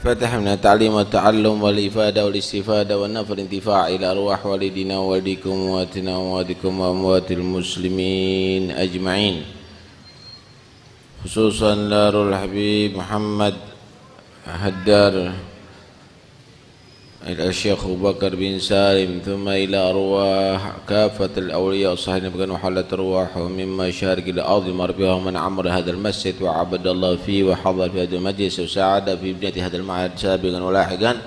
فتح من التعليم والتعلم والإفادة والاستفادة والنفع الانتفاع إلى أرواح والدينا ووالديكم وأمواتنا وأمواتكم وأموات المسلمين أجمعين، خصوصا دار الحبيب محمد هدار إلى الشيخ أبو بكر بن سالم، ثم إلى أرواح كافة الأولياء والصالحين بأن حلت أرواحهم مما شارك الأرض مر بها ومن عمر هذا المسجد وعبد الله فيه وحضر في هذا المجلس وساعد في بنية هذا المعهد سابقا ولاحقا،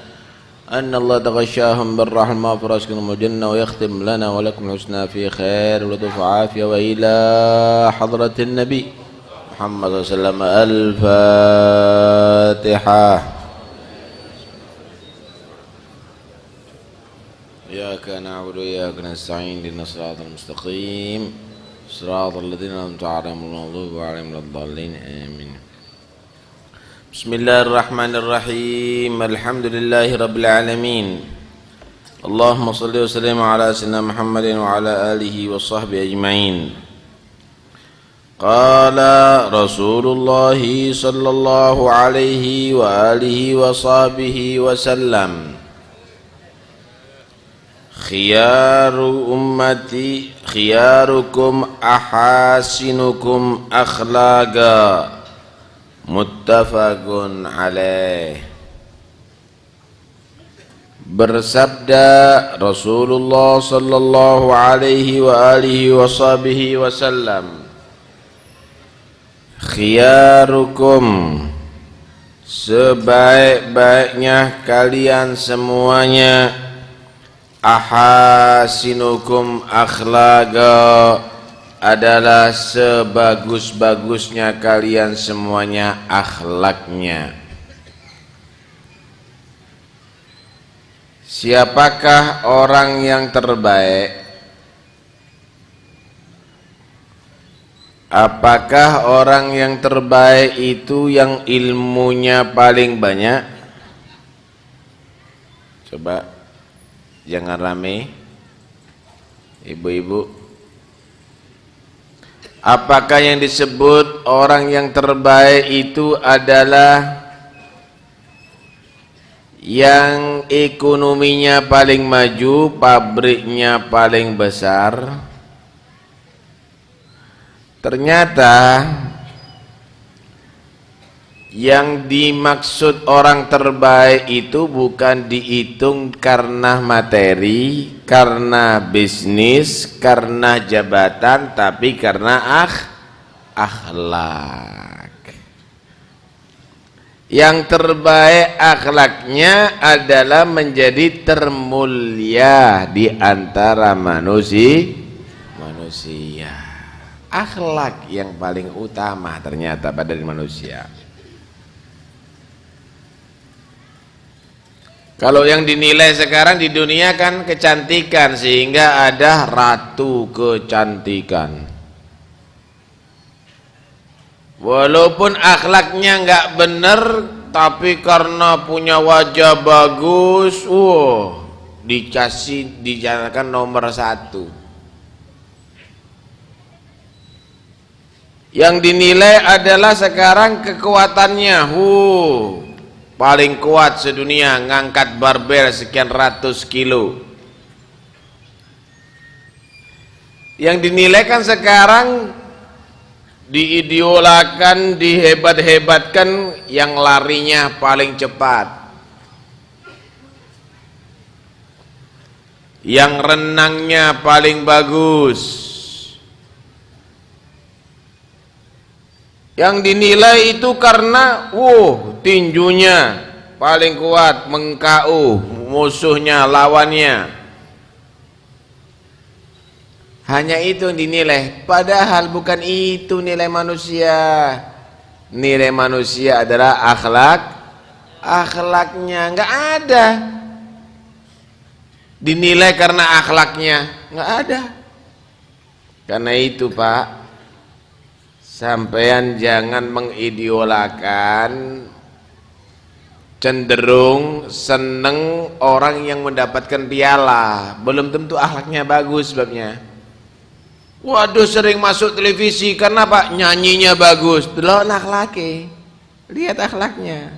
أن الله تغشاهم بالرحمة المغفرة ويسكنهم الجنة ويختم لنا ولكم الحسنى في خير ولطف وعافية. وإلى حضرة النبي محمد صلى الله عليه وسلم الفاتحة. إياك نعبد وإياك نستعين اهدنا الصراط المستقيم صراط الذين أنعمت عليهم غير المغضوب عليهم ولا الضالين آمين. بسم الله الرحمن الرحيم. الحمد لله رب العالمين. اللهم صل وسلم على سيدنا محمد وعلى آله وصحبه أجمعين. قال رسول الله صلى الله عليه وآله وصحبه وسلم: خيار أمتي خياركم أحاسنكم أخلاقا. Muttafaqun alaih. Bersabda Rasulullah sallallahu alaihi wa alihi washabihi wasallam, khiyarukum, sebaik-baiknya kalian semuanya, ahasinukum akhlaqa, adalah sebagus-bagusnya kalian semuanya akhlaknya. Siapakah orang yang terbaik? Apakah orang yang terbaik itu yang ilmunya paling banyak? Coba jangan rame, ibu-ibu. Apakah yang disebut orang yang terbaik itu adalah yang ekonominya paling maju, pabriknya paling besar? Ternyata yang dimaksud orang terbaik itu bukan dihitung karena materi, karena bisnis, karena jabatan, tapi karena akhlak. Yang terbaik akhlaknya adalah menjadi termulia di antara manusia. Akhlak yang paling utama ternyata pada manusia. Kalau yang dinilai sekarang di dunia kan kecantikan, sehingga ada ratu kecantikan. Walaupun akhlaknya nggak bener, tapi karena punya wajah bagus, dijadikan nomor 1. Yang dinilai adalah sekarang kekuatannya, paling kuat sedunia, ngangkat barbel sekian ratus kilo. Yang dinilai kan sekarang diidolakan, dihebat-hebatkan yang larinya paling cepat, yang renangnya paling bagus. Yang dinilai itu karena tinjunya paling kuat, mengkau musuhnya, lawannya. Hanya itu yang dinilai, padahal bukan itu nilai manusia. Nilai manusia adalah akhlaknya. Nggak ada dinilai karena akhlaknya, nggak ada. Karena itu Pak, sampean jangan mengidolakan, cenderung seneng orang yang mendapatkan piala, belum tentu akhlaknya bagus sebabnya. Waduh, sering masuk televisi karena Pak nyanyinya bagus, delok akhlaknya, lihat akhlaknya.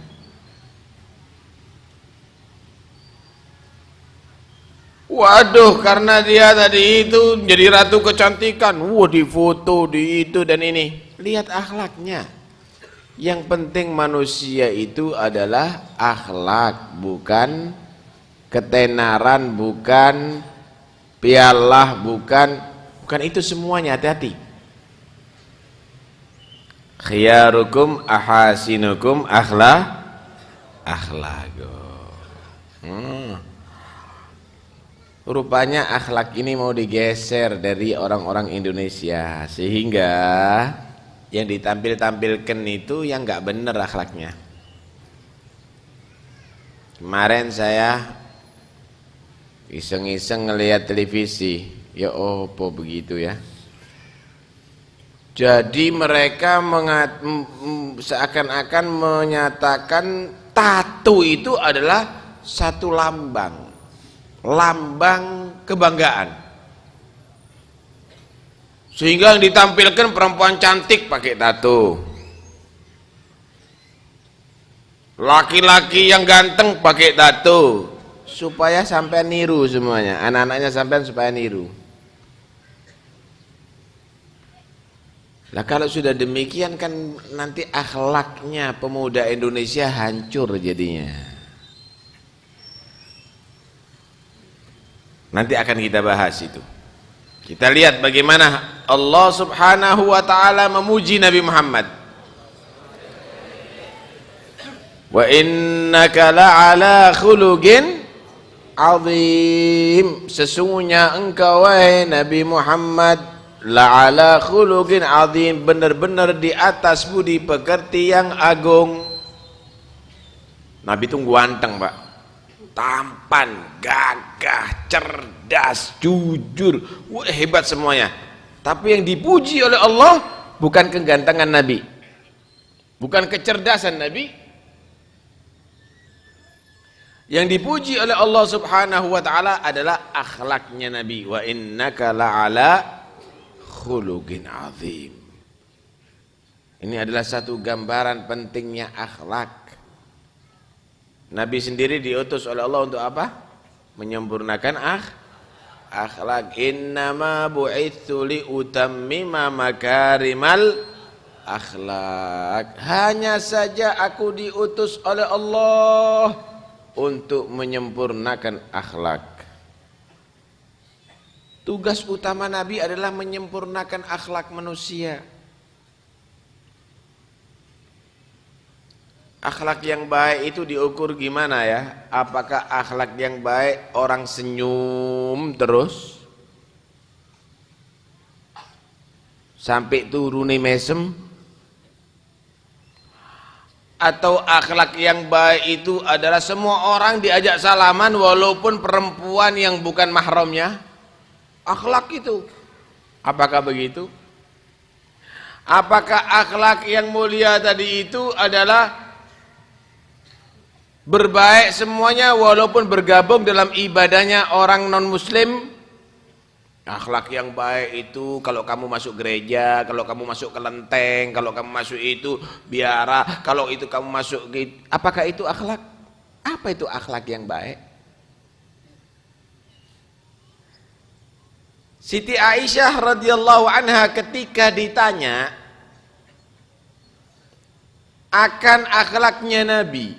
Waduh, karena dia tadi itu jadi ratu kecantikan, wah difoto, di itu dan ini. Lihat akhlaknya. Yang penting manusia itu adalah akhlak, bukan ketenaran, bukan pialah, bukan itu semuanya. Hati-hati. Khiyarukum ahasinukum akhlago. Rupanya akhlak ini mau digeser dari orang-orang Indonesia, sehingga yang ditampilkan itu yang nggak bener akhlaknya. Kemarin saya iseng-iseng ngelihat televisi, ya opo begitu ya. Jadi mereka seakan-akan menyatakan tato itu adalah satu lambang kebanggaan. Sehingga yang ditampilkan perempuan cantik pakai tato, laki-laki yang ganteng pakai tato, supaya sampai niru semuanya, anak-anaknya sampai supaya niru. Nah kalau sudah demikian kan nanti akhlaknya pemuda Indonesia hancur jadinya. Nanti akan kita bahas itu. Kita lihat bagaimana Allah Subhanahu wa taala memuji Nabi Muhammad. Wa innaka la'ala khuluqin azim. Sesungguhnya engkau wahai Nabi Muhammad la'ala khuluqin azim, benar-benar di atas budi pekerti yang agung. Nabi itu ganteng, Pak. Tampan, gagah, cerdas, jujur, hebat semuanya. Tapi yang dipuji oleh Allah bukan kegantengan Nabi, bukan kecerdasan Nabi. Yang dipuji oleh Allah Subhanahu wa taala adalah akhlaknya Nabi. Wa innaka la'ala khuluqin azim. Ini adalah satu gambaran pentingnya akhlak. Nabi sendiri diutus oleh Allah untuk apa? Menyempurnakan akhlak. Innama bu'itsu li utammima makarimal akhlak. Hanya saja aku diutus oleh Allah untuk menyempurnakan akhlak. Tugas utama Nabi adalah menyempurnakan akhlak manusia. Akhlak yang baik itu diukur gimana ya? Apakah akhlak yang baik orang senyum terus sampai turuni mesem? Atau akhlak yang baik itu adalah semua orang diajak salaman walaupun perempuan yang bukan mahramnya? Akhlak itu, apakah begitu? Apakah akhlak yang mulia tadi itu adalah berbaik semuanya walaupun bergabung dalam ibadahnya orang non muslim? Akhlak yang baik itu kalau kamu masuk gereja, kalau kamu masuk kelenteng, kalau kamu masuk itu biara, kalau itu kamu masuk gitu. Apakah itu akhlak? Apa itu akhlak yang baik? Siti Aisyah radhiyallahu anha ketika ditanya akan akhlaknya Nabi,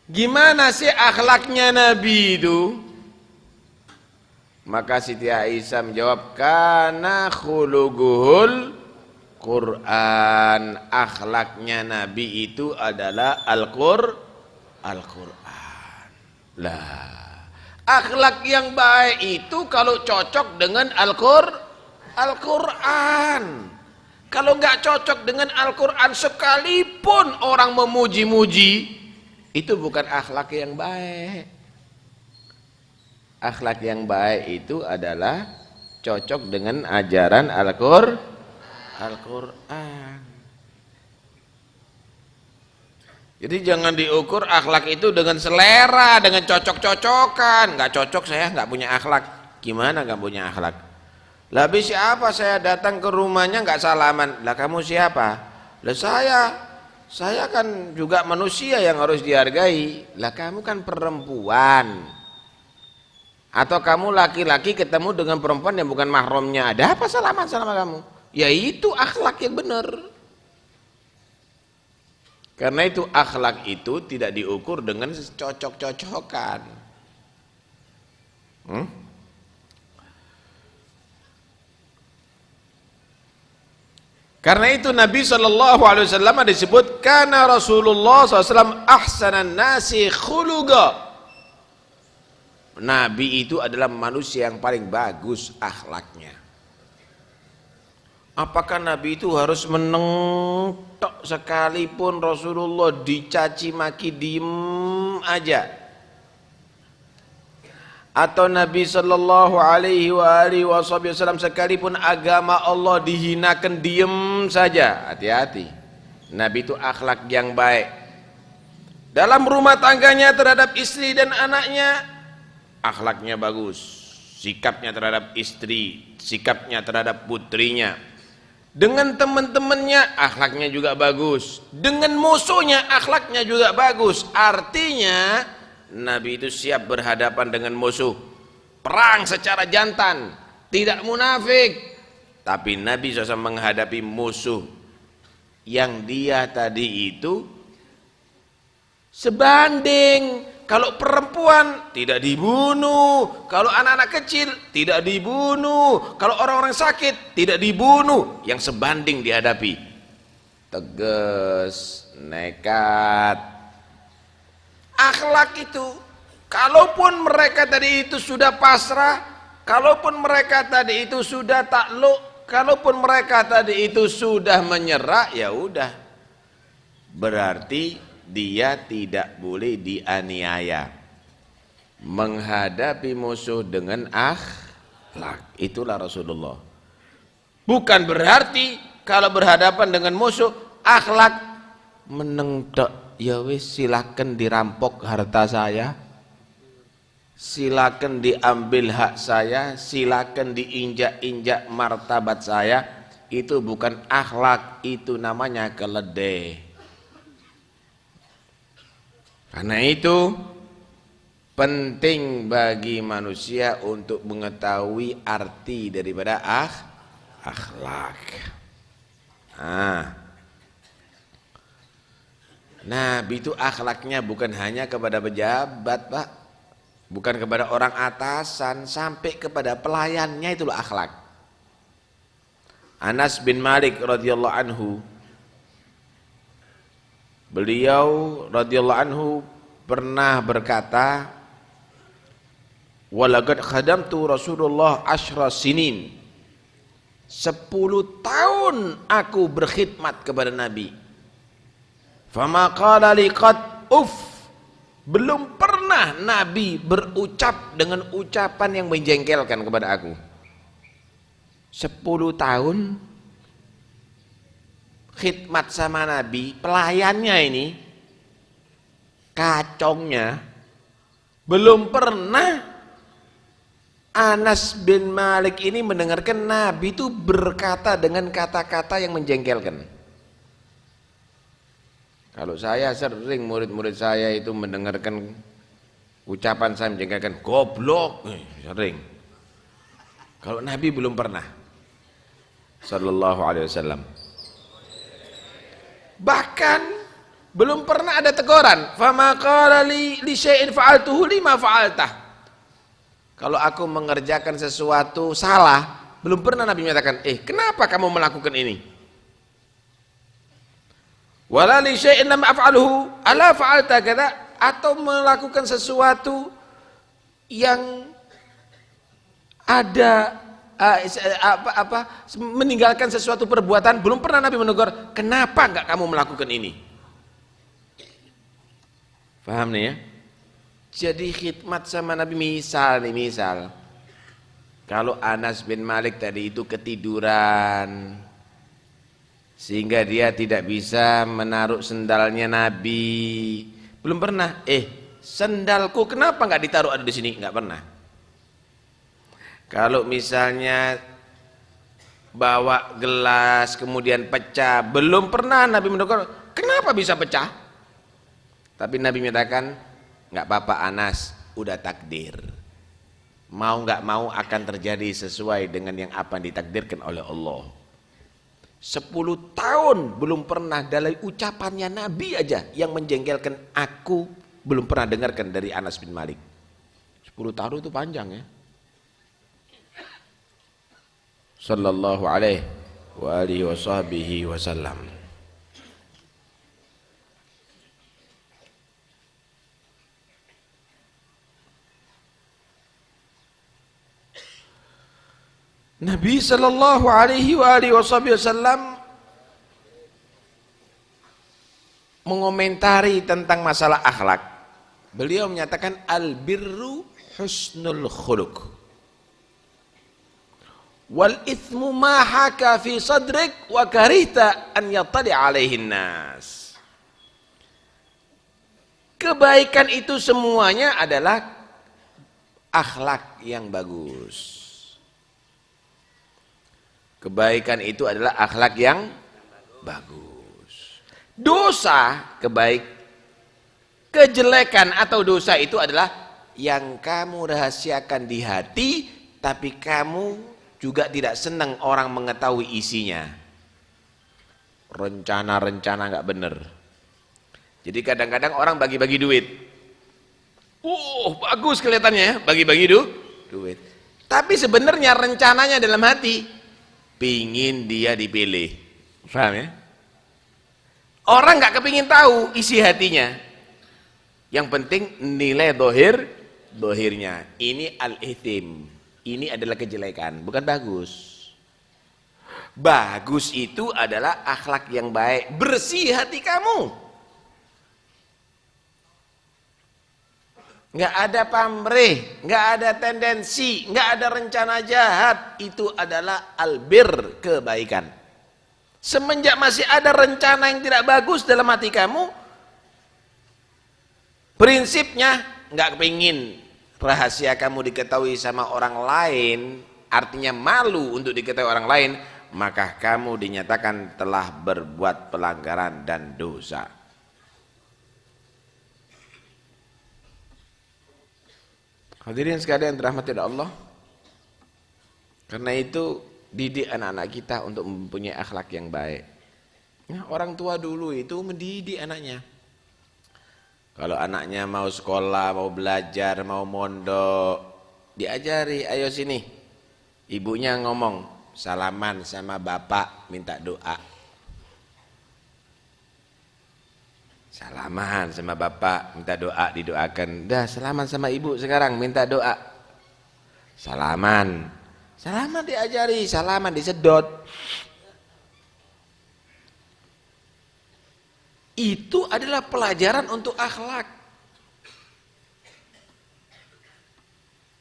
gimana sih akhlaknya Nabi itu? Maka Siti Aisyah menjawab, kana khuluquhul Quran. Akhlaknya Nabi itu adalah Al-Quran. Lah, akhlak yang baik itu kalau cocok dengan Al-Quran. Kalau nggak cocok dengan Al-Quran sekalipun orang memuji-muji, itu bukan akhlak yang baik. Akhlak yang baik itu adalah cocok dengan ajaran Al-Quran. Jadi jangan diukur akhlak itu dengan selera, dengan cocok-cocokan. Nggak cocok, saya nggak punya akhlak. Gimana nggak punya akhlak? Lah habis siapa saya datang ke rumahnya nggak salaman? Lah kamu siapa? Lah saya. Saya kan juga manusia yang harus dihargai. Lah kamu kan perempuan. Atau kamu laki-laki ketemu dengan perempuan yang bukan mahramnya. Ada apa salah sama kamu? Ya itu akhlak yang benar. Karena itu akhlak itu tidak diukur dengan cocok-cocokan. Karena itu Nabi SAW disebut karena Rasulullah SAW ahsanan nasi khuluqa. Nabi itu adalah manusia yang paling bagus akhlaknya. Apakah Nabi itu harus menentok sekalipun Rasulullah dicaci maki diem aja? Atau Nabi sallallahu alaihi wasallam sekalipun agama Allah dihinakan diem saja? Hati-hati. Nabi itu akhlak yang baik. Dalam rumah tangganya terhadap istri dan anaknya, akhlaknya bagus. Sikapnya terhadap istri, sikapnya terhadap putrinya. Dengan teman-temannya akhlaknya juga bagus. Dengan musuhnya akhlaknya juga bagus. Artinya Nabi itu siap berhadapan dengan musuh. Perang secara jantan, tidak munafik. Tapi Nabi SAW menghadapi musuh yang dia tadi itu sebanding. Kalau perempuan tidak dibunuh, kalau anak-anak kecil tidak dibunuh, kalau orang-orang sakit tidak dibunuh, yang sebanding dihadapi. Tegas, nekat. Akhlak itu, kalaupun mereka tadi itu sudah pasrah, kalaupun mereka tadi itu sudah takluk, kalaupun mereka tadi itu sudah menyerah, ya udah. Berarti dia tidak boleh dianiaya. Menghadapi musuh dengan akhlak, itulah Rasulullah. Bukan berarti kalau berhadapan dengan musuh akhlak menengtok, ya wis silakan dirampok harta saya, silakan diambil hak saya, silakan diinjak-injak martabat saya. Itu bukan akhlak, itu namanya keledai. Karena itu penting bagi manusia untuk mengetahui arti daripada akhlak. Nabi itu akhlaknya bukan hanya kepada pejabat, Pak. Bukan kepada orang atasan, sampai kepada pelayannya itulah akhlak. Anas bin Malik radhiyallahu anhu, beliau radhiyallahu anhu pernah berkata, walaqad khadamtu Rasulullah 10 sinin. 10 tahun aku berkhidmat kepada Nabi. Fama qala li qad uff. Belum pernah Nabi berucap dengan ucapan yang menjengkelkan kepada aku. 10 tahun khidmat sama Nabi, pelayannya ini, kacongnya, belum pernah Anas bin Malik ini mendengarkan Nabi itu berkata dengan kata-kata yang menjengkelkan. Kalau saya sering murid-murid saya itu mendengarkan ucapan saya menjengkelkan, goblok, sering. Kalau Nabi belum pernah, sallallahu alaihi wasallam. Bahkan belum pernah ada teguran, fama qala li syai'in fa'altuhu lima fa'altah. Kalau aku mengerjakan sesuatu salah, belum pernah Nabi menyatakan, kenapa kamu melakukan ini? Wala li syai'in lam af'alhu ala fa'alta kadza, atau melakukan sesuatu yang ada meninggalkan sesuatu perbuatan, belum pernah Nabi menegur, kenapa enggak kamu melakukan ini? Paham nih ya? Jadi khidmat sama Nabi, misal kalau Anas bin Malik tadi itu ketiduran sehingga dia tidak bisa menaruh sendalnya Nabi, belum pernah, sendalku kenapa enggak ditaruh ada di sini? Enggak pernah. Kalau misalnya bawa gelas kemudian pecah, belum pernah Nabi menegur, Kenapa bisa pecah? Tapi Nabi menyatakan, nggak apa-apa Anas, udah takdir. Mau nggak mau akan terjadi sesuai dengan yang apa ditakdirkan oleh Allah. 10 tahun belum pernah dari ucapannya Nabi aja yang menjengkelkan, aku belum pernah dengarkan dari Anas bin Malik. 10 tahun itu panjang ya. Sallallahu alaihi wa alihi wa sahbihi wasallam. Nabi sallallahu alaihi wa alihi wasallam mengomentari tentang masalah akhlak. Beliau menyatakan al-birru husnul khuluq. Wal ithmu ma haka fi sadrik wa karihta an yattali alaihi nas. Kebaikan itu semuanya adalah akhlak yang bagus. Kebaikan itu adalah akhlak yang bagus. Dosa, kejelekan atau dosa itu adalah yang kamu rahasiakan di hati, tapi kamu juga tidak senang orang mengetahui isinya. Rencana-rencana nggak benar. Jadi kadang-kadang orang bagi-bagi duit. Bagus kelihatannya ya, bagi-bagi duit. Tapi sebenarnya rencananya dalam hati, pingin dia dipilih. Paham ya? Orang nggak kepingin tahu isi hatinya. Yang penting nilai dohirnya. Ini al-ithim. Ini adalah kejelekan, bukan bagus. Bagus itu adalah akhlak yang baik, bersih hati kamu. Nggak ada pamrih, nggak ada tendensi, nggak ada rencana jahat. Itu adalah albir, kebaikan. Semenjak masih ada rencana yang tidak bagus dalam hati kamu, prinsipnya nggak kepingin rahasia kamu diketahui sama orang lain, artinya malu untuk diketahui orang lain, maka kamu dinyatakan telah berbuat pelanggaran dan dosa. Hadirin sekalian dirahmati oleh Allah. Karena itu didik anak-anak kita untuk mempunyai akhlak yang baik. Ya, orang tua dulu itu mendidik anaknya. Kalau anaknya mau sekolah, mau belajar, mau mondok, diajari, ayo sini. Ibunya ngomong, salaman sama bapak, minta doa. Salaman sama bapak, minta doa, didoakan. Dah salaman sama ibu sekarang, minta doa. Salaman diajari, salaman disedot. Itu adalah pelajaran untuk akhlak.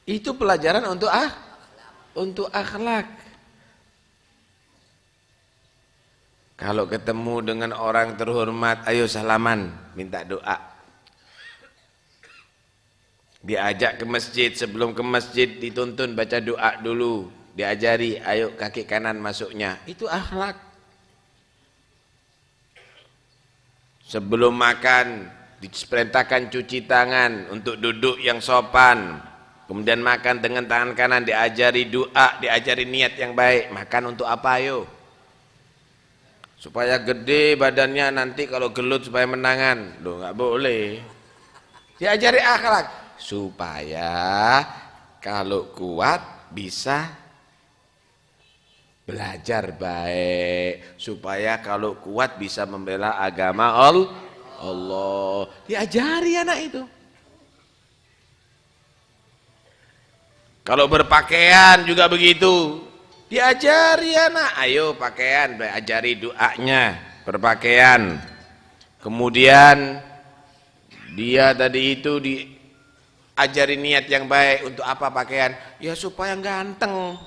Itu pelajaran untuk akhlak. Kalau ketemu dengan orang terhormat, ayo salaman, minta doa. Diajak ke masjid, sebelum ke masjid dituntun baca doa dulu. Diajari, ayo kaki kanan masuknya. Itu akhlak. Sebelum makan, diperintahkan cuci tangan untuk duduk yang sopan. Kemudian makan dengan tangan kanan, diajari doa, diajari niat yang baik. Makan untuk apa ayo? Supaya gede badannya, nanti kalau gelut supaya menangan. Loh, nggak boleh. Diajari akhlak supaya kalau kuat bisa belajar baik, supaya kalau kuat bisa membela agama Allah. Diajari anak itu. Kalau berpakaian juga begitu. Diajari anak, ayo pakaian, ajari doanya, berpakaian. Kemudian dia tadi itu diajari niat yang baik untuk apa pakaian? Ya supaya ganteng.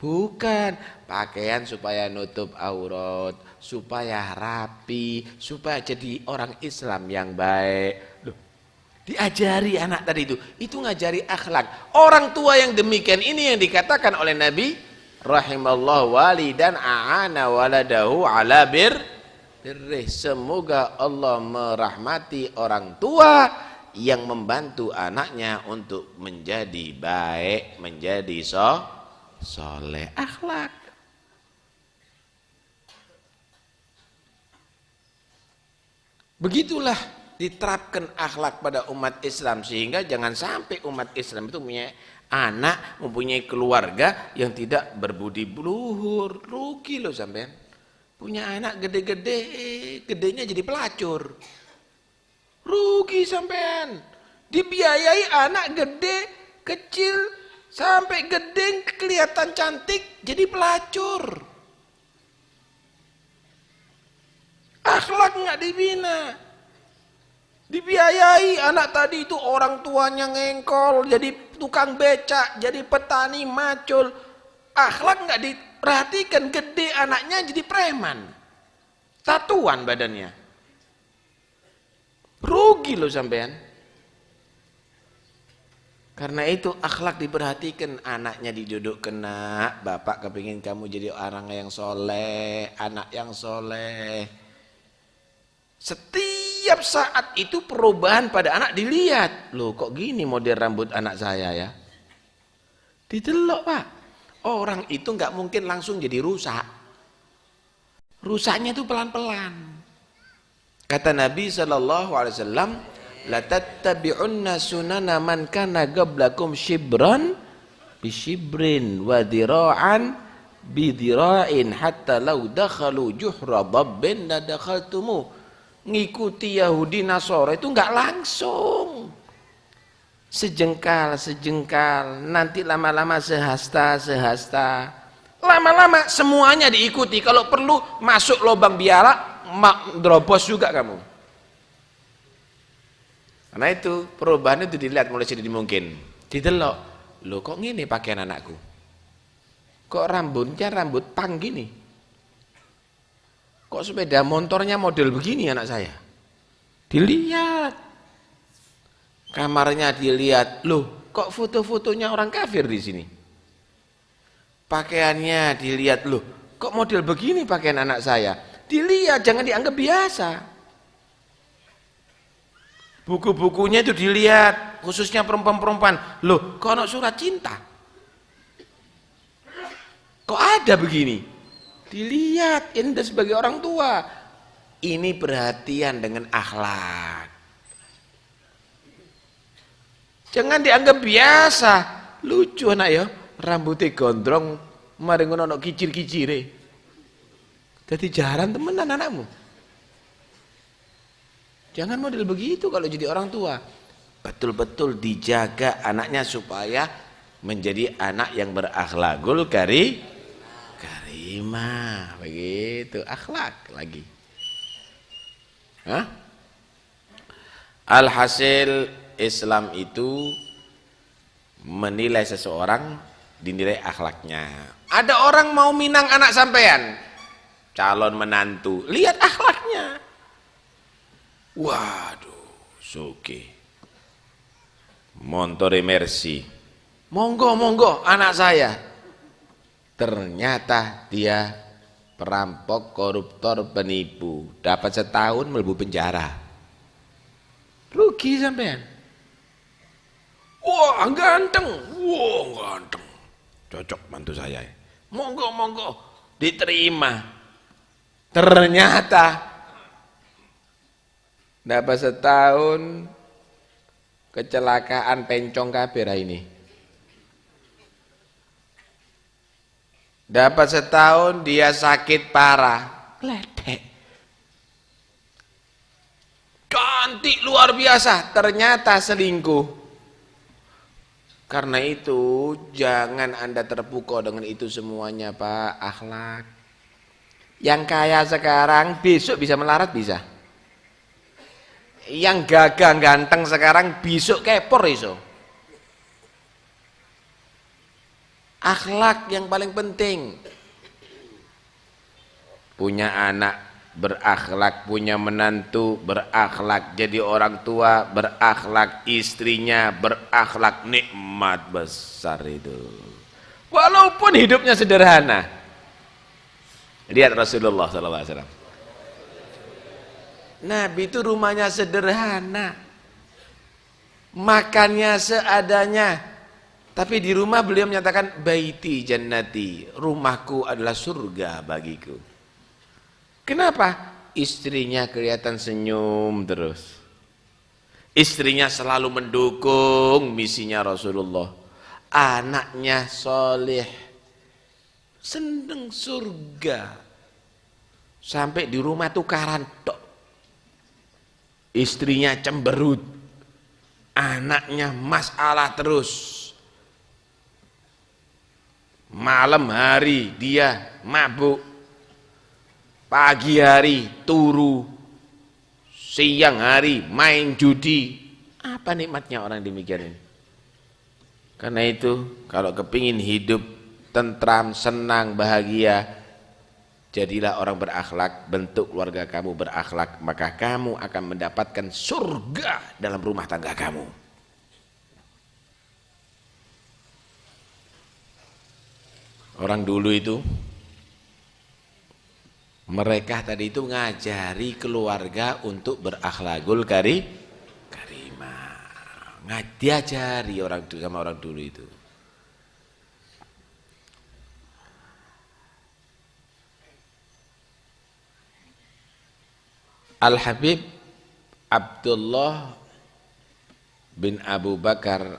Bukan, pakaian supaya nutup aurat, supaya rapi, supaya jadi orang Islam yang baik. Loh, diajari anak tadi itu ngajari akhlak. Orang tua yang demikian ini yang dikatakan oleh Nabi rahimallahu walidan a'ana waladahu ala birrih. Semoga Allah merahmati orang tua yang membantu anaknya untuk menjadi baik, menjadi soleh. Akhlak. Begitulah diterapkan akhlak pada umat Islam, sehingga jangan sampai umat Islam itu punya anak, mempunyai keluarga yang tidak berbudi luhur. Rugi loh sampean. Punya anak gede-gede, gedenya jadi pelacur. Rugi sampean. Dibiayai anak gede, kecil, sampai gede kelihatan cantik, jadi pelacur. Akhlak nggak dibina. Dibiayai anak tadi itu orang tuanya ngengkol, jadi tukang becak, jadi petani macul. Akhlak nggak diperhatikan, gede anaknya jadi preman, tatuan badannya. Rugi loh sampean. Karena itu akhlak diperhatikan, anaknya didudukkan, nak, bapak kepingin kamu jadi orang yang soleh, anak yang soleh. Setiap saat itu perubahan pada anak dilihat. Loh kok gini model rambut anak saya ya? Didelok pak. Orang itu nggak mungkin langsung jadi rusak. Rusaknya itu pelan-pelan. Kata Nabi SAW, la tattabi'unna sunana man kana qablakum shibran bi shibrin wa dira'an bi dira'in hatta law dakhalu juhra dabbin la dakhaltumu. Ngikuti Yahudi Nasara itu enggak langsung, sejengkal nanti lama-lama sehasta, lama-lama semuanya diikuti. Kalau perlu masuk lubang biara, drobos juga kamu. Karena itu perubahan itu dilihat mulai sedini mungkin. Didelok, loh kok gini pakaian anakku, kok rambutnya rambut pang gini, kok sepeda motornya model begini anak saya. Dilihat, kamarnya dilihat, loh kok foto-fotonya orang kafir di sini. Pakaiannya dilihat, loh kok model begini pakaian anak saya. Dilihat, jangan dianggap biasa. Buku-bukunya itu dilihat, khususnya perempuan-perempuan, loh kok anak surat cinta, kok ada begini. Dilihat, ini sebagai orang tua, ini perhatian dengan akhlak. Jangan dianggap biasa. Lucu anak ya, rambutnya gondrong, mari ngono kicir-kicire. Jadi jarang temenan anakmu. Jangan model begitu kalau jadi orang tua. Betul-betul dijaga anaknya supaya menjadi anak yang berakhlakul karimah. Begitu, akhlak lagi. Hah? Alhasil Islam itu menilai seseorang dinilai akhlaknya. Ada orang mau minang anak sampean, calon menantu, lihat akhlaknya. Waduh, soke. Montore Mercy. Monggo anak saya. Ternyata dia perampok, koruptor, penipu, dapat setahun melebu penjara. Rugi sampean. Wah ganteng, cocok mantu saya. Monggo diterima. Ternyata dapat setahun kecelakaan pencong kabeh ini. Dapat setahun dia sakit parah, ledek, cantik luar biasa, ternyata selingkuh. Karena itu jangan Anda terpukau dengan itu semuanya Pak. Akhlak. Yang kaya sekarang besok bisa melarat, bisa. Yang gagah ganteng sekarang besok kepor iso. Akhlak yang paling penting. Punya anak berakhlak, punya menantu berakhlak, jadi orang tua berakhlak, istrinya berakhlak, nikmat besar itu. walaupun hidupnya sederhana. Lihat Rasulullah SAW. Nabi itu rumahnya sederhana, makannya seadanya, tapi di rumah beliau menyatakan baiti jannati, rumahku adalah surga bagiku. Kenapa? Istrinya kelihatan senyum terus, istrinya selalu mendukung misinya Rasulullah, anaknya soleh, seneng surga, sampai di rumah tukaran tok, istrinya cemberut, anaknya masalah terus, malam hari dia mabuk, pagi hari turu, siang hari main judi. Apa nikmatnya orang demikian ini? Karena itu kalau kepingin hidup tentram, senang, bahagia, jadilah orang berakhlak, bentuk keluarga kamu berakhlak, maka kamu akan mendapatkan surga dalam rumah tangga kamu. Orang dulu itu, mereka tadi itu ngajari keluarga untuk berakhlakul karimah. Diajari orang itu sama orang dulu itu. Al-Habib Abdullah bin Abu Bakar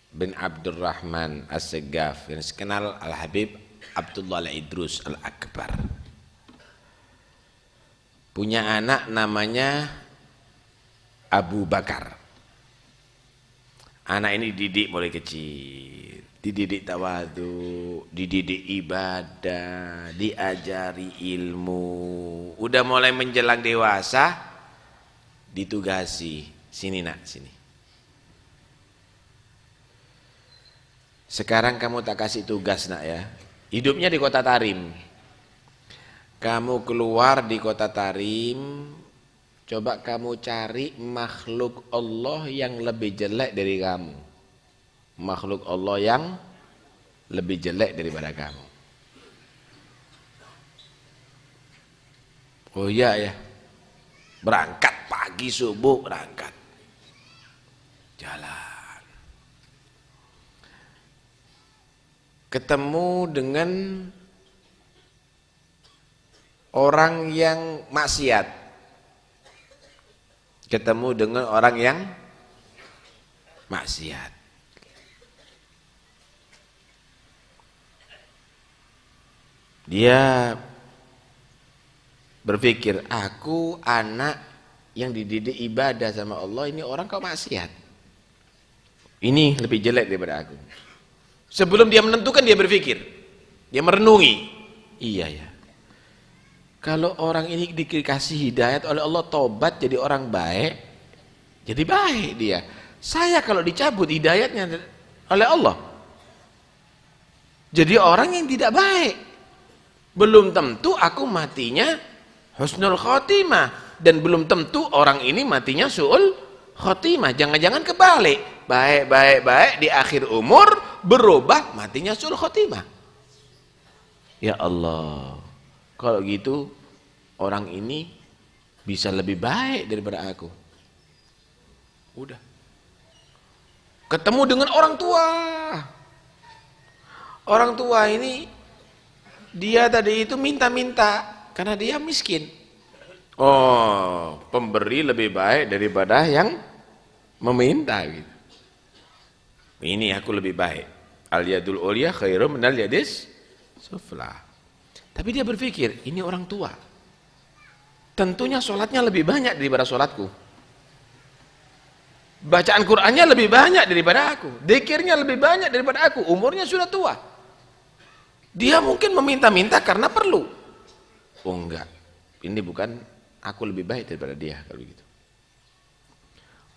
bin Abdurrahman As-Segaf, yang dikenal Al-Habib Abdullah Al-Idrus Al-Akbar, punya anak namanya Abu Bakar. Anak ini dididik mulai kecil, dididik tawadu, dididik ibadah, diajari ilmu. Udah mulai menjelang dewasa, ditugasi, sini nak, sini. Sekarang kamu tak kasih tugas nak ya, hidupnya di kota Tarim. Kamu keluar di kota Tarim, coba kamu cari makhluk Allah yang lebih jelek dari kamu. Makhluk Allah yang lebih jelek daripada kamu. Oh iya ya, berangkat pagi subuh, berangkat jalan, ketemu dengan orang yang maksiat, ketemu dengan orang yang maksiat. Dia berpikir, aku anak yang dididik ibadah sama Allah, ini orang kok maksiat, ini lebih jelek daripada aku. Sebelum dia menentukan, dia berpikir, dia merenungi, iya ya, kalau orang ini dikasih hidayat oleh Allah, tobat jadi orang baik, jadi baik dia. Saya kalau dicabut hidayatnya oleh Allah, jadi orang yang tidak baik. Belum tentu aku matinya husnul khotimah, dan belum tentu orang ini matinya su'ul khotimah. Jangan-jangan kebalik, baik di akhir umur berubah matinya su'ul khotimah. Ya Allah, kalau gitu orang ini bisa lebih baik daripada aku. Udah ketemu dengan orang tua. Orang tua ini, dia tadi itu minta-minta karena dia miskin. Oh, pemberi lebih baik daripada yang meminta gitu. Ini aku lebih baik. Al yadul ulya khairum minal yadis sufla. Tapi dia berpikir, ini orang tua, tentunya sholatnya lebih banyak daripada sholatku, bacaan Qur'annya lebih banyak daripada aku, dzikirnya lebih banyak daripada aku, umurnya sudah tua. Dia mungkin meminta-minta karena perlu. Oh enggak, ini bukan, aku lebih baik daripada dia kalau begitu.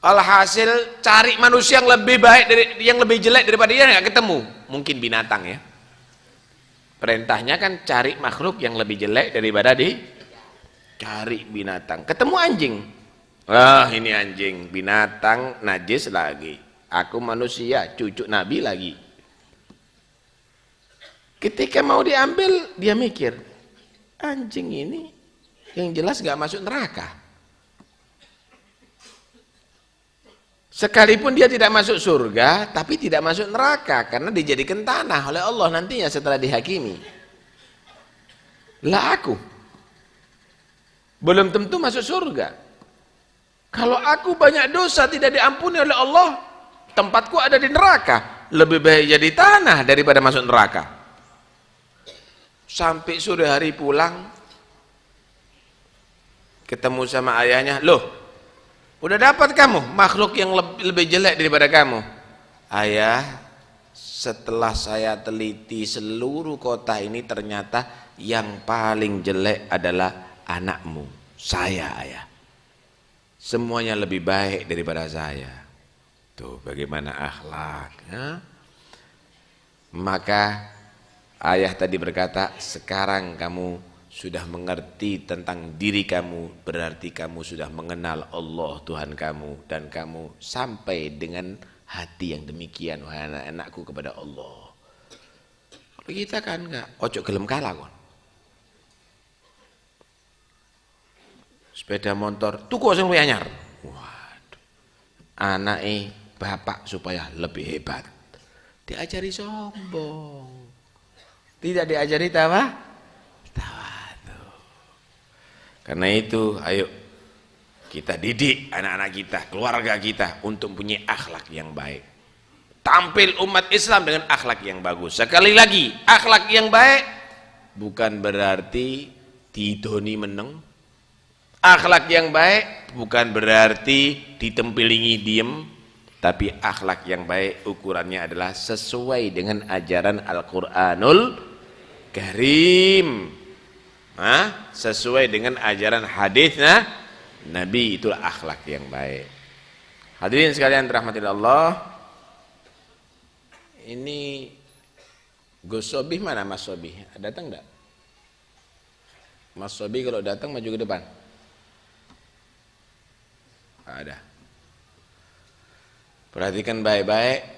Alhasil cari manusia yang lebih baik dari, yang lebih jelek daripada dia, nggak ketemu. Mungkin binatang ya. Perintahnya kan cari makhluk yang lebih jelek daripada di, cari binatang. Ketemu anjing. Ah, ini anjing, binatang najis lagi. Aku manusia, cucu Nabi lagi. Ketika mau diambil, dia mikir, anjing ini yang jelas gak masuk neraka. Sekalipun dia tidak masuk surga, tapi tidak masuk neraka, karena dijadikan tanah oleh Allah nantinya setelah dihakimi. Lah aku, belum tentu masuk surga. Kalau aku banyak dosa tidak diampuni oleh Allah, tempatku ada di neraka. Lebih baik jadi tanah daripada masuk neraka. Sampai sore hari pulang, ketemu sama ayahnya, loh, udah dapat kamu makhluk yang lebih jelek daripada kamu. Ayah, setelah saya teliti seluruh kota ini, ternyata yang paling jelek adalah anakmu, saya, ayah. Semuanya lebih baik daripada saya. Tuh bagaimana akhlak. Maka ayah tadi berkata, sekarang kamu sudah mengerti tentang diri kamu, berarti kamu sudah mengenal Allah Tuhan kamu, dan kamu sampai dengan hati yang demikian, wahai anak-anakku, kepada Allah. Kalau kita kan enggak, ojo gelem kalah kon. Sepeda motor tuku sing luwih anyar. Waduh. Anake bapak supaya lebih hebat. Diajari sombong. Tidak diajari tawa. Karena itu, ayo kita didik anak-anak kita, keluarga kita untuk punya akhlak yang baik. Tampil umat Islam dengan akhlak yang bagus. Sekali lagi, akhlak yang baik bukan berarti didoni meneng. Akhlak yang baik bukan berarti ditempelingi diem, tapi akhlak yang baik ukurannya adalah sesuai dengan ajaran Al-Qur'anul Karim. Sesuai dengan ajaran hadisnya Nabi, itulah akhlak yang baik. Hadirin sekalian dirahmati Allah. Ini Gus Sobih mana, Mas Sobih? Datang enggak? Mas Sobih kalau datang maju ke depan. Ada. Perhatikan baik-baik.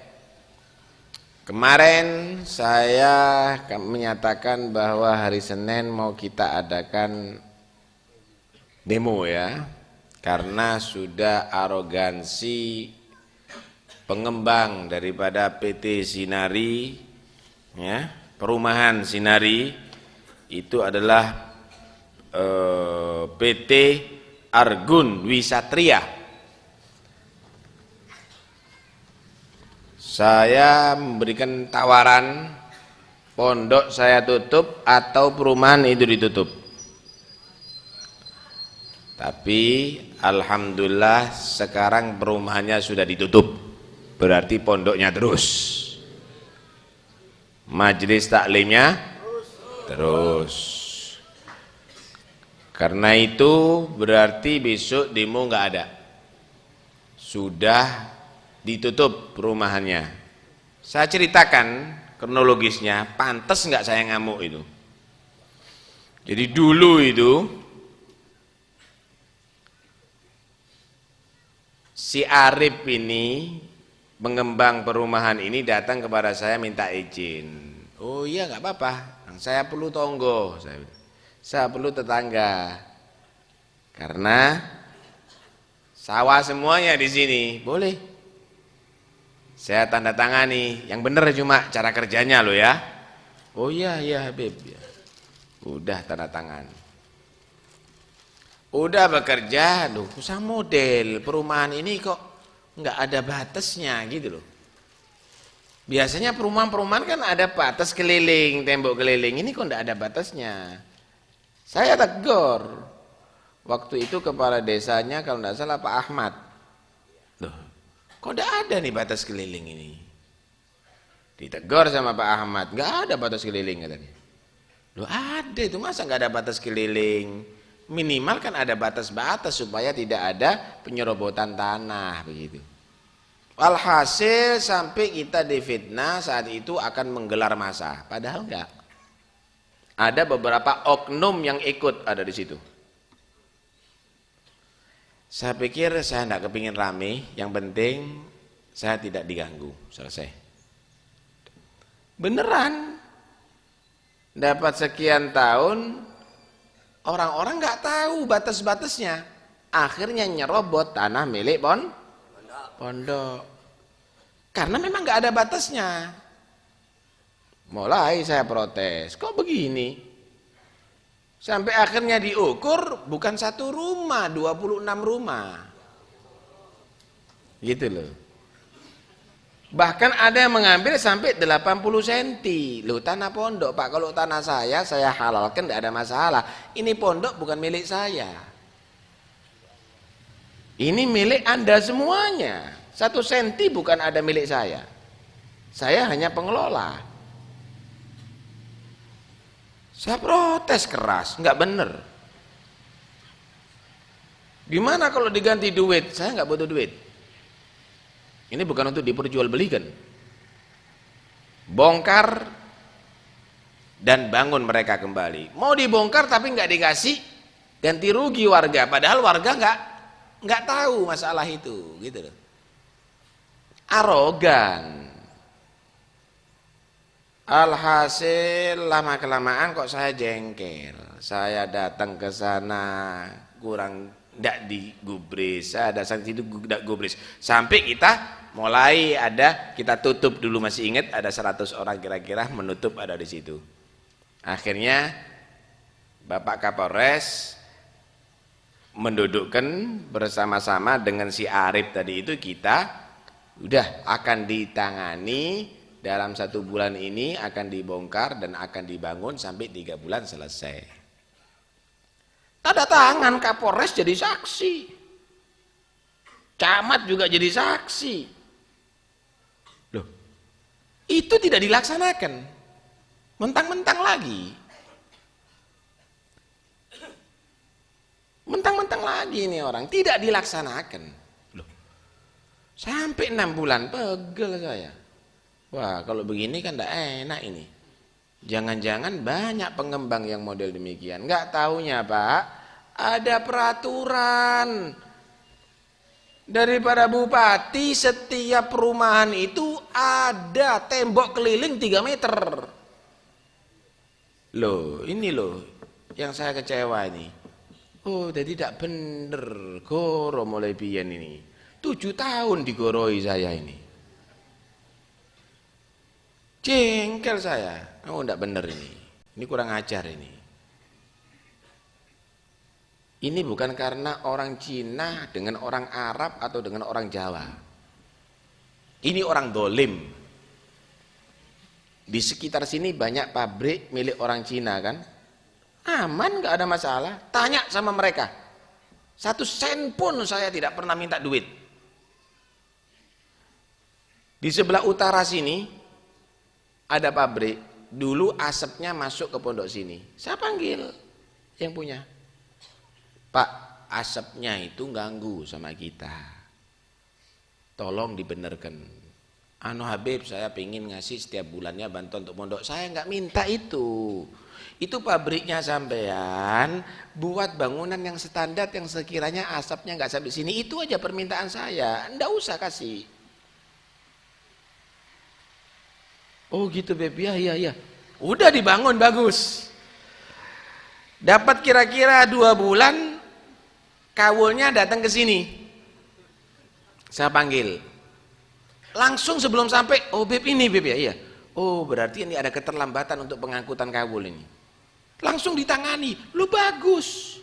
Kemarin saya menyatakan bahwa hari Senin mau kita adakan demo ya, karena sudah arogansi pengembang daripada PT Sinari ya, perumahan Sinari itu adalah PT Argun Wisatria. Saya memberikan tawaran, pondok saya tutup atau perumahan itu ditutup. Tapi alhamdulillah sekarang perumahannya sudah ditutup, berarti pondoknya terus, majelis taklimnya terus. Karena itu berarti besok demo nggak ada, sudah ditutup perumahannya. Saya ceritakan kronologisnya, pantas nggak saya ngamuk itu. Jadi dulu itu si Arif ini, pengembang perumahan ini, datang kepada saya minta izin. Oh iya nggak apa-apa, saya perlu tonggo, saya perlu tetangga, karena sawah semuanya di sini, boleh. Saya tanda tangani, yang benar cuma cara kerjanya loh ya. Oh iya iya Habib ya. Udah tanda tangan. Udah bekerja, loh usah model perumahan ini kok nggak ada batasnya gitu loh. Biasanya perumahan-perumahan kan ada batas keliling, tembok keliling, ini kok nggak ada batasnya. Saya tegur waktu itu kepala desanya, kalau nggak salah Pak Ahmad. Loh, kok nggak ada nih batas keliling ini? Ditegur sama Pak Ahmad, nggak ada batas keliling katanya. Loh ada itu, masa nggak ada batas keliling? Minimal kan ada batas-batas supaya tidak ada penyerobotan tanah begitu. Alhasil sampai kita difitnah saat itu akan menggelar massa, padahal enggak. Ada beberapa oknum yang ikut ada di situ. Saya pikir saya enggak kepingin rame, yang penting saya tidak diganggu, selesai. Beneran. dapat sekian tahun, orang-orang nggak tahu batas-batasnya. Akhirnya nyerobot tanah milik pondok. Karena memang nggak ada batasnya. Mulai saya protes, kok begini? Sampai akhirnya diukur bukan satu rumah, 26 rumah. Gitu loh. Bahkan ada yang mengambil sampai 80 cm. Loh, tanah pondok, Pak, kalau tanah saya halalkan, tidak ada masalah. Ini pondok bukan milik saya. Ini milik Anda semuanya. 1 senti bukan ada milik saya. Saya hanya pengelola. Saya protes keras, nggak bener. Gimana kalau diganti duit? Saya nggak butuh duit. Ini bukan untuk diperjualbelikan. Bongkar dan bangun mereka kembali. Mau dibongkar tapi nggak dikasih ganti rugi warga. Padahal warga nggak tahu masalah itu, gitu loh. Arogan. Alhasil lama kelamaan kok saya jengkel. Saya datang ke sana kurang ndak digubris. Saya datang situ ndak gubris. Sampai kita mulai ada, kita tutup dulu, masih ingat ada 100 orang kira-kira menutup ada di situ. Akhirnya Bapak Kapolres mendudukkan bersama-sama dengan si Arif tadi itu, kita udah akan ditangani dalam 1 bulan ini, akan dibongkar dan akan dibangun sampai 3 bulan selesai. Tanda tangan Kapolres jadi saksi, camat juga jadi saksi. Loh, itu tidak dilaksanakan, mentang-mentang lagi, ini orang tidak dilaksanakan. Loh, sampai 6 bulan pegel saya. Wah, kalau begini kan tidak enak ini. Jangan-jangan banyak pengembang yang model demikian. Nggak taunya, Pak, ada peraturan daripada bupati, setiap perumahan itu ada tembok keliling 3 meter. Loh, ini loh yang saya kecewa ini. Oh, jadi tidak bener. Goro mulai pian ini. 7 tahun digoroi saya ini. Jengkel saya. Oh, enggak bener ini. Ini kurang ajar ini. Ini bukan karena orang Cina dengan orang Arab atau dengan orang Jawa. Ini orang dolim. Di sekitar sini banyak pabrik milik orang Cina kan. Aman, enggak ada masalah. Tanya sama mereka. 1 sen pun saya tidak pernah minta duit. Di sebelah utara sini ada pabrik, dulu asapnya masuk ke pondok sini. Saya panggil yang punya. Pak, asapnya itu ganggu sama kita. Tolong dibenarkan. Anu Habib, saya pengen ngasih setiap bulannya bantuan untuk pondok. Saya nggak minta itu. Itu pabriknya sampean buat bangunan yang standar yang sekiranya asapnya nggak sampai sini. Itu aja permintaan saya. Nggak usah kasih. Oh gitu Beb, ya. Udah dibangun bagus. Dapat kira-kira 2 bulan, kawulnya datang ke sini. Saya panggil. Langsung sebelum sampai, oh Beb ini Beb ya, iya. Oh berarti ini ada keterlambatan untuk pengangkutan kawul ini. Langsung ditangani, lu bagus.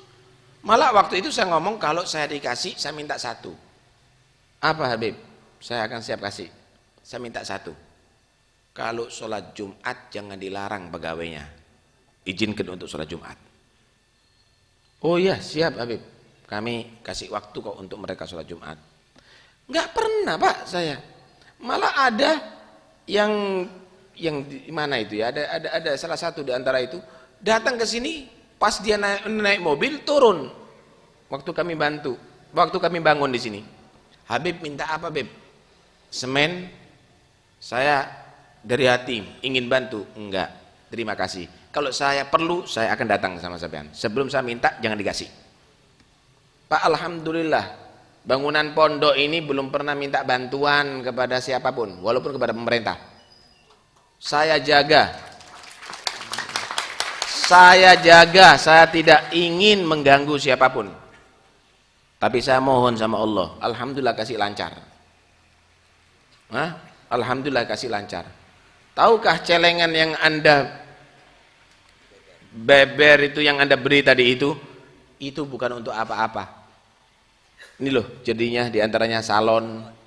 Malah waktu itu saya ngomong kalau saya dikasih, saya minta 1. Apa Habib? Saya akan siap kasih. Saya minta 1. Kalau sholat Jumat jangan dilarang pegawainya, izinkan untuk sholat Jumat. Oh iya siap Habib, kami kasih waktu kok untuk mereka sholat Jumat. Nggak pernah Pak saya, malah ada yang di mana itu ya, ada salah satu di antara itu datang ke sini pas dia naik mobil turun. Waktu kami bangun di sini, Habib minta apa Beb? Semen. Saya dari hati ingin bantu. Enggak, terima kasih. Kalau saya perlu saya akan datang sama sampean. Sebelum saya minta jangan dikasih. Pak, alhamdulillah bangunan pondok ini belum pernah minta bantuan kepada siapapun, walaupun kepada pemerintah. Saya jaga. saya jaga, saya tidak ingin mengganggu siapapun. Tapi saya mohon sama Allah, alhamdulillah kasih lancar. Alhamdulillah kasih lancar. Tahukah celengan yang Anda beber itu, yang Anda beri tadi itu bukan untuk apa-apa. Ini loh jadinya diantaranya salon.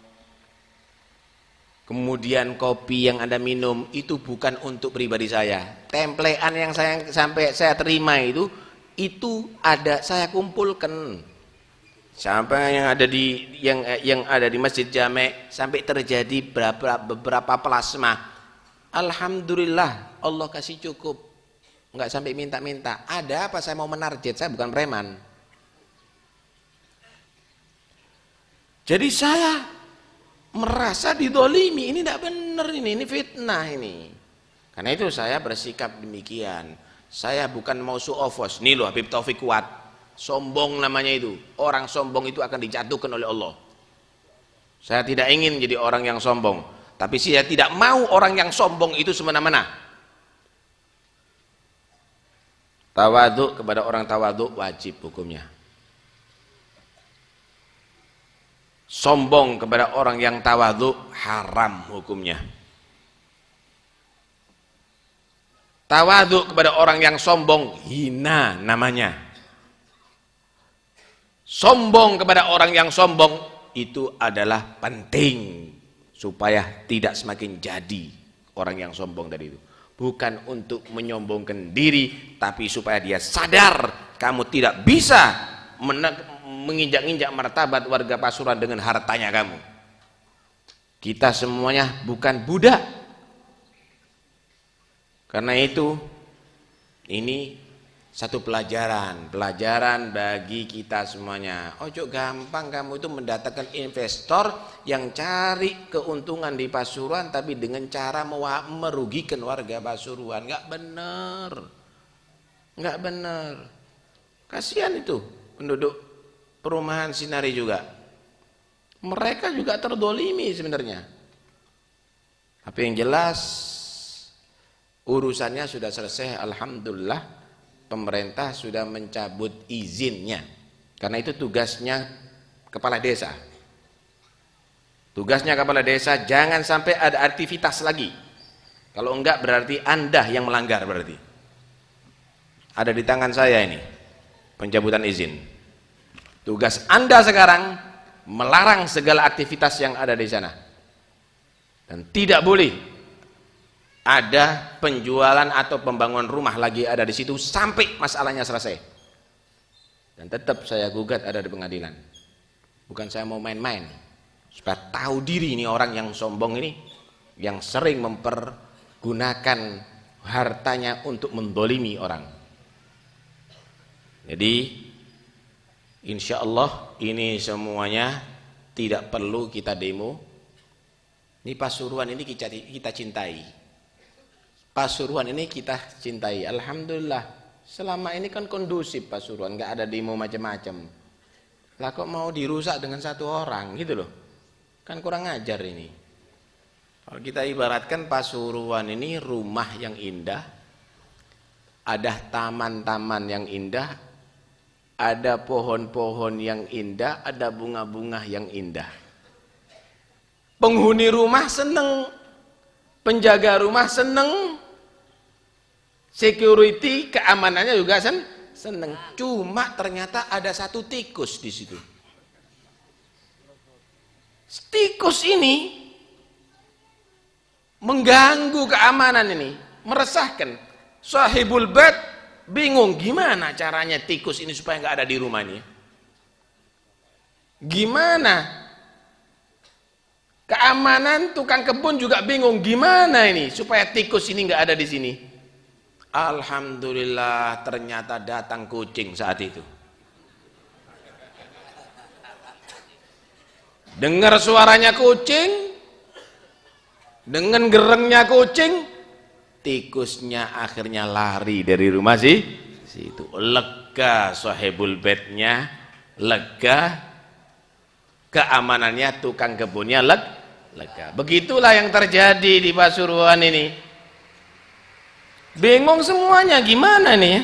Kemudian kopi yang Anda minum itu bukan untuk pribadi saya. Templean yang saya terima itu ada saya kumpulkan. Sampai yang ada di yang ada di Masjid Jami' sampai terjadi beberapa plasma. Alhamdulillah Allah kasih cukup. Enggak sampai minta-minta. Ada apa saya mau menarget, saya bukan preman. Jadi saya merasa didolimi, ini tidak benar, ini fitnah ini. Karena itu saya bersikap demikian. Saya bukan mau su'ofos. Nih loh Habib Taufik kuat, sombong namanya itu. Orang sombong itu akan dijatuhkan oleh Allah. Saya tidak ingin jadi orang yang sombong, tapi saya tidak mau orang yang sombong itu semena-mena. Tawadhu kepada orang tawadhu wajib hukumnya. Sombong kepada orang yang tawadhu haram hukumnya. Tawadhu kepada orang yang sombong hina namanya. Sombong kepada orang yang sombong itu adalah penting supaya tidak semakin jadi orang yang sombong tadi itu. Bukan untuk menyombongkan diri, tapi supaya dia sadar kamu tidak bisa menginjak-injak martabat warga Pasuruan dengan hartanya kamu. Kita semuanya bukan budak. Karena itu ini satu pelajaran bagi kita semuanya. Ojo gampang kamu itu mendatangkan investor yang cari keuntungan di Pasuruan tapi dengan cara merugikan warga Pasuruan. Enggak benar. Kasihan itu penduduk perumahan Sinari juga. Mereka juga terdolimi sebenarnya. Tapi yang jelas urusannya sudah selesai, alhamdulillah. Pemerintah sudah mencabut izinnya. Karena itu tugasnya kepala desa. Tugasnya kepala desa jangan sampai ada aktivitas lagi. Kalau enggak berarti Anda yang melanggar berarti. Ada di tangan saya ini pencabutan izin. Tugas Anda sekarang melarang segala aktivitas yang ada di sana. Dan tidak boleh ada penjualan atau pembangunan rumah lagi ada di situ sampai masalahnya selesai. Dan tetap saya gugat ada di pengadilan. Bukan saya mau main-main. Supaya tahu diri ini orang yang sombong ini, yang sering mempergunakan hartanya untuk mendolimi orang. Jadi insya Allah ini semuanya tidak perlu kita demo. Ini Pasuruan ini kita cintai. Pasuruan ini kita cintai. Alhamdulillah selama ini kan kondusif Pasuruan, nggak ada demo macam-macam. Lah kok mau dirusak dengan satu orang gitu loh, kan kurang ajar ini. Kalau kita ibaratkan Pasuruan ini rumah yang indah, ada taman-taman yang indah, ada pohon-pohon yang indah, ada bunga-bunga yang indah. Penghuni rumah seneng, penjaga rumah seneng, security keamanannya juga seneng. Cuma ternyata ada satu tikus di situ. Tikus ini mengganggu keamanan ini, meresahkan. Sahibul bait bingung gimana caranya tikus ini supaya nggak ada di rumahnya. Gimana? Keamanan tukang kebun juga bingung gimana ini supaya tikus ini nggak ada di sini. Alhamdulillah ternyata datang kucing saat itu. Dengar suaranya kucing, dengan gerengnya kucing, tikusnya akhirnya lari dari rumah situ. Lega sahibul baitnya, lega. Keamanannya tukang kebunnya lega. Begitulah yang terjadi di Pasuruan ini. Bingung semuanya, gimana nih ya?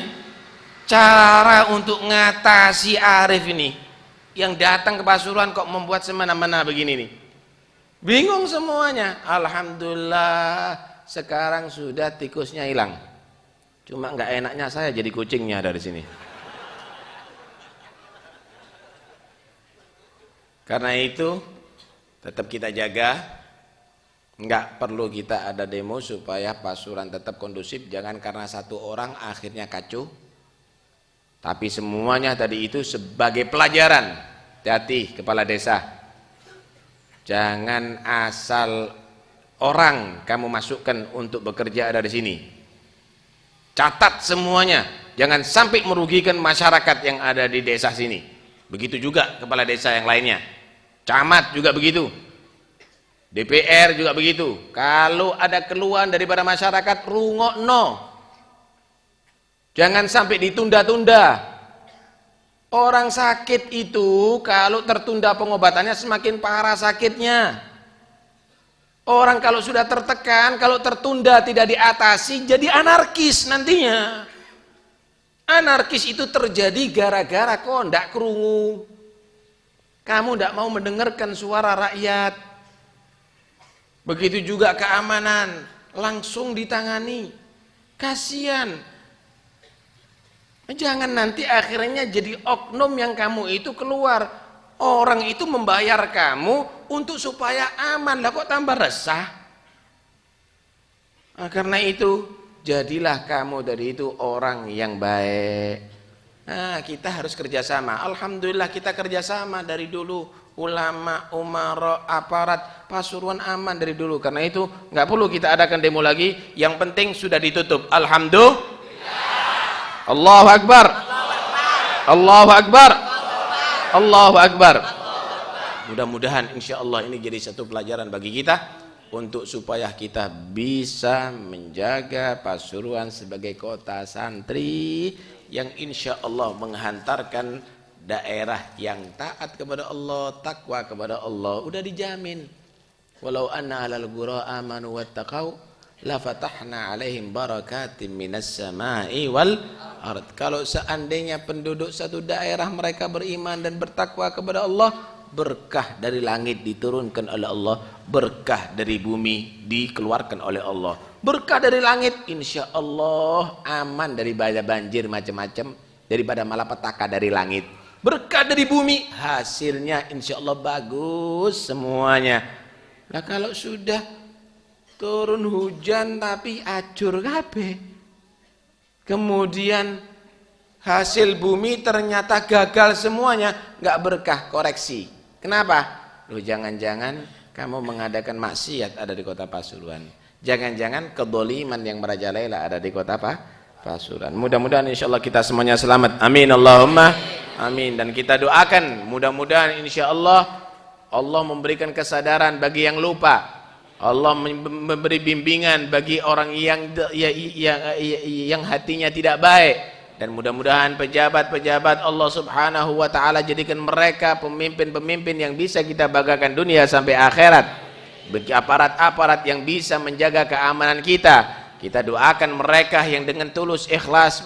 Cara untuk ngatasi Arif ini yang datang ke Pasuruan kok membuat semena-mena begini nih. Bingung semuanya. Alhamdulillah sekarang sudah tikusnya hilang. Cuma nggak enaknya saya jadi kucingnya dari sini. Karena itu tetap kita jaga. Nggak perlu kita ada demo supaya Pasuruan tetap kondusif. Jangan karena satu orang akhirnya kacau. Tapi semuanya tadi itu sebagai pelajaran. Hati-hati kepala desa. Jangan asal orang kamu masukkan untuk bekerja ada di sini. Catat semuanya. Jangan sampai merugikan masyarakat yang ada di desa sini. Begitu juga kepala desa yang lainnya. Camat juga begitu. DPR juga begitu. Kalau ada keluhan daripada masyarakat, rungokno. Jangan sampai ditunda-tunda. Orang sakit itu kalau tertunda pengobatannya semakin parah sakitnya. Orang kalau sudah tertekan, kalau tertunda tidak diatasi, jadi anarkis nantinya. Anarkis itu terjadi gara-gara kok ndak kerungu. Kamu ndak mau mendengarkan suara rakyat. Begitu juga keamanan, langsung ditangani. Kasihan. Jangan nanti akhirnya jadi oknum yang kamu itu keluar. Orang itu membayar kamu untuk supaya aman. Lah kok tambah resah? Nah, karena itu jadilah kamu dari itu orang yang baik. Nah, kita harus kerjasama. Alhamdulillah kita kerjasama dari dulu. Ulama, umara, aparat Pasuruan aman dari dulu. Karena itu nggak perlu kita adakan demo lagi. Yang penting sudah ditutup. Alhamdulillah. Allahu Akbar. Allahu Akbar. Allahu Akbar. Mudah-mudahan insya Allah ini jadi satu pelajaran bagi kita untuk supaya kita bisa menjaga Pasuruan sebagai kota santri yang insya Allah menghantarkan daerah yang taat kepada Allah, takwa kepada Allah, udah dijamin. Walau anna alal qura amanu wattaqau la fatahna alaihim barakatim minas sama'i wal ard. Kalau seandainya penduduk satu daerah mereka beriman dan bertakwa kepada Allah, berkah dari langit diturunkan oleh Allah, berkah dari bumi dikeluarkan oleh Allah. Berkah dari langit insya Allah aman daripada banjir macam-macam, daripada malapetaka dari langit. Berkah dari bumi hasilnya insya Allah bagus semuanya. Nah kalau sudah turun hujan tapi acur kabeh, kemudian hasil bumi ternyata gagal semuanya, nggak berkah, koreksi. Kenapa? Loh, jangan-jangan kamu mengadakan maksiat ada di kota Pasuruan. Jangan-jangan kedoliman yang merajalela ada di kota Pasuruan. Mudah-mudahan insya Allah kita semuanya selamat. Amin Allahumma amin. Dan kita doakan mudah-mudahan insya Allah Allah memberikan kesadaran bagi yang lupa. Allah memberi bimbingan bagi orang yang hatinya tidak baik. Dan mudah-mudahan pejabat-pejabat Allah subhanahu wa ta'ala jadikan mereka pemimpin-pemimpin yang bisa kita banggakan dunia sampai akhirat. Bagi aparat-aparat yang bisa menjaga keamanan kita. Kita doakan mereka yang dengan tulus ikhlas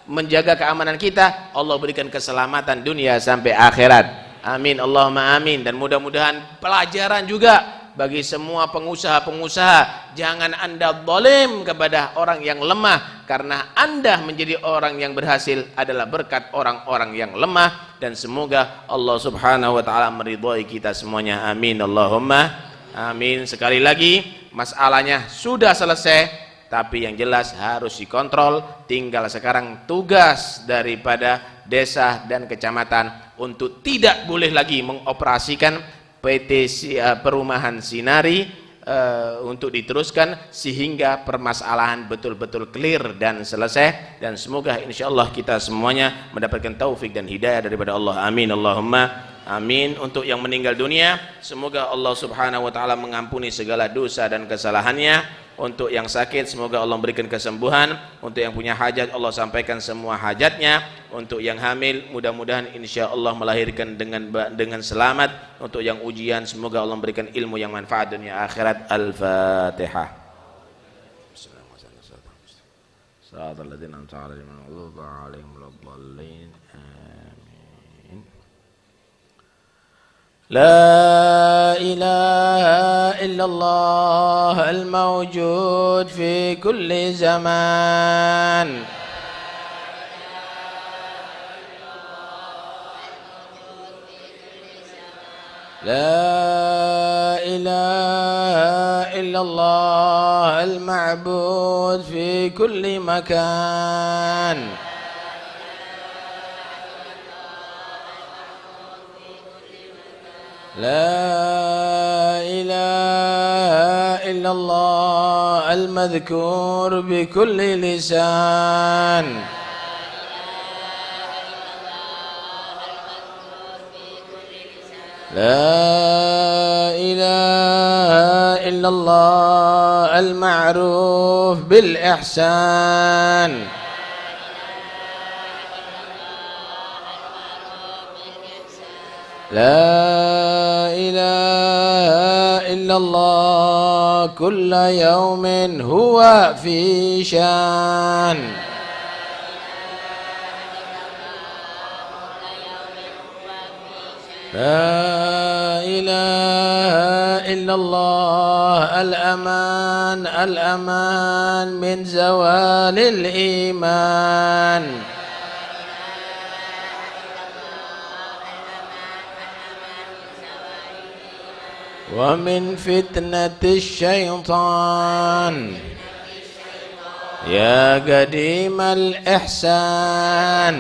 menjaga keamanan kita, Allah berikan keselamatan dunia sampai akhirat. Amin Allahumma amin. Dan mudah-mudahan pelajaran juga bagi semua pengusaha-pengusaha, jangan Anda zalim kepada orang yang lemah, karena Anda menjadi orang yang berhasil adalah berkat orang-orang yang lemah. Dan semoga Allah subhanahu wa ta'ala meridhai kita semuanya. Amin Allahumma amin. Sekali lagi masalahnya sudah selesai, tapi yang jelas harus dikontrol. Tinggal sekarang tugas daripada desa dan kecamatan untuk tidak boleh lagi mengoperasikan PT Perumahan Sinari untuk diteruskan sehingga permasalahan betul-betul clear dan selesai. Dan semoga insyaallah kita semuanya mendapatkan taufik dan hidayah daripada Allah. Amin Allahumma amin. Untuk yang meninggal dunia, semoga Allah subhanahu wa ta'ala mengampuni segala dosa dan kesalahannya. Untuk yang sakit, semoga Allah memberikan kesembuhan. Untuk yang punya hajat, Allah sampaikan semua hajatnya. Untuk yang hamil, mudah-mudahan insya Allah melahirkan dengan selamat. Untuk yang ujian, semoga Allah memberikan ilmu yang manfaat dunia akhirat. Al-Fatihah. صراط الذين أنعمت عليهم غير المغضوب عليهم ولا الضالين آمين. لا إله إلا الله الموجود في كل زمان. لا إله إلا الله المعبود في كل مكان. لا إله إلا الله المذكور بكل لسان. لا إله إلا الله المعروف بالإحسان. لا إله إلا الله كل يوم هو في شان. لا إله إلا الله الأمان الأمان من زوال الإيمان. ومن فتنة الشيطان. يا قديم الإحسان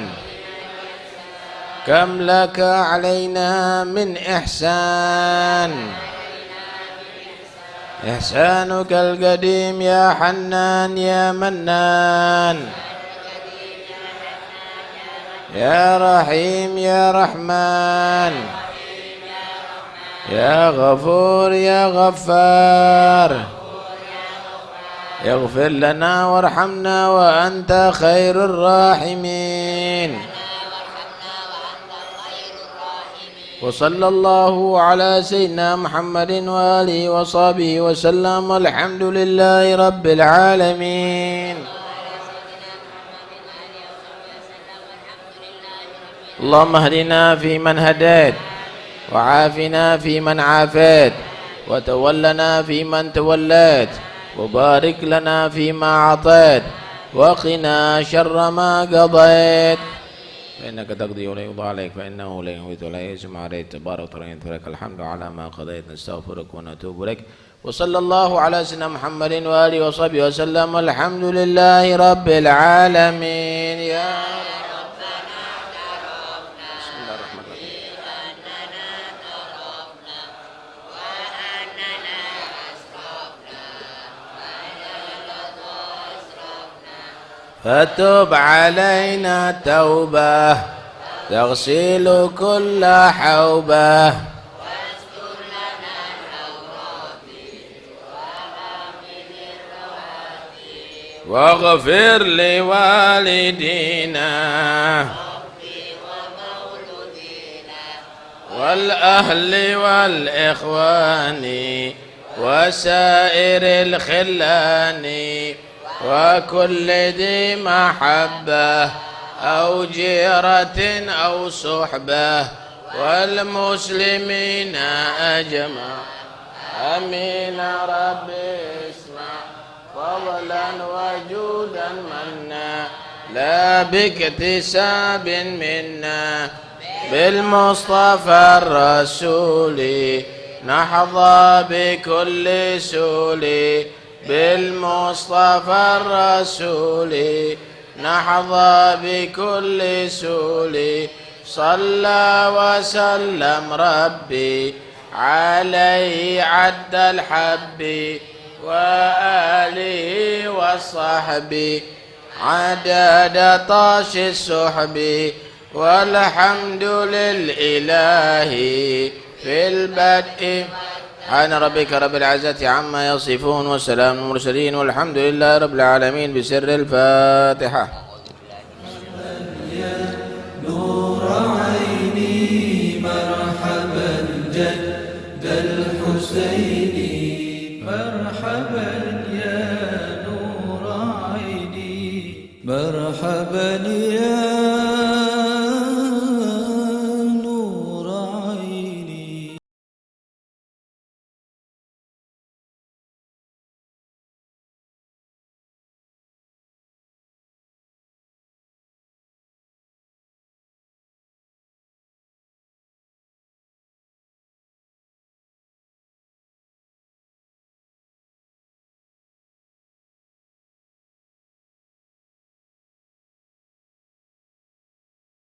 كم لك علينا من إحسان. إحسانك القديم يا حنان يا منان. يا رحيم يا رحمن. يا غفور يا غفار. اغفر لنا وارحمنا وأنت خير الراحمين. وصلى الله على سيدنا محمد وآله وصحبه وسلم. الحمد لله رب العالمين. اللهم اهدنا فيمن هديت وعافنا فيمن عافيت وتولنا فيمن توليت وبارك لنا فيما أعطيت وقنا شر ما قضيت فإنك تقضي ولا يقضى عليك فإنه لا يموت ولا يسمع عليك تبارك وتعالى لك الحمد على ما قضيت نستغفرك ونتوب إليك. وصلى الله على سيدنا محمد وآله وصحبه وسلم. الحمد لله رب العالمين. يا فتب علينا توبة تغسل كل حوبة واغفر لوالدينا والأهل والإخوان وسائر الخلان وكل ذي محبة أو جيرة أو صحبة والمسلمين أجمع. أمين ربي اسمع فضلا وجودا منا لا باكتساب منا بالمصطفى الرسول نحظى بكل سول. بالمصطفى الرسول نحظى بكل سول. صلى وسلم ربي عليه عد الحب وآله وصحبه عدد طاش السحب. والحمد للإله في البدء. سبحان ربك رب العزة عما يصفون وسلام المرسلين والحمد لله رب العالمين. بسر الفاتحة. نور عيني مرحبا جد الحسين مرحبا يا نور عيني. هانيا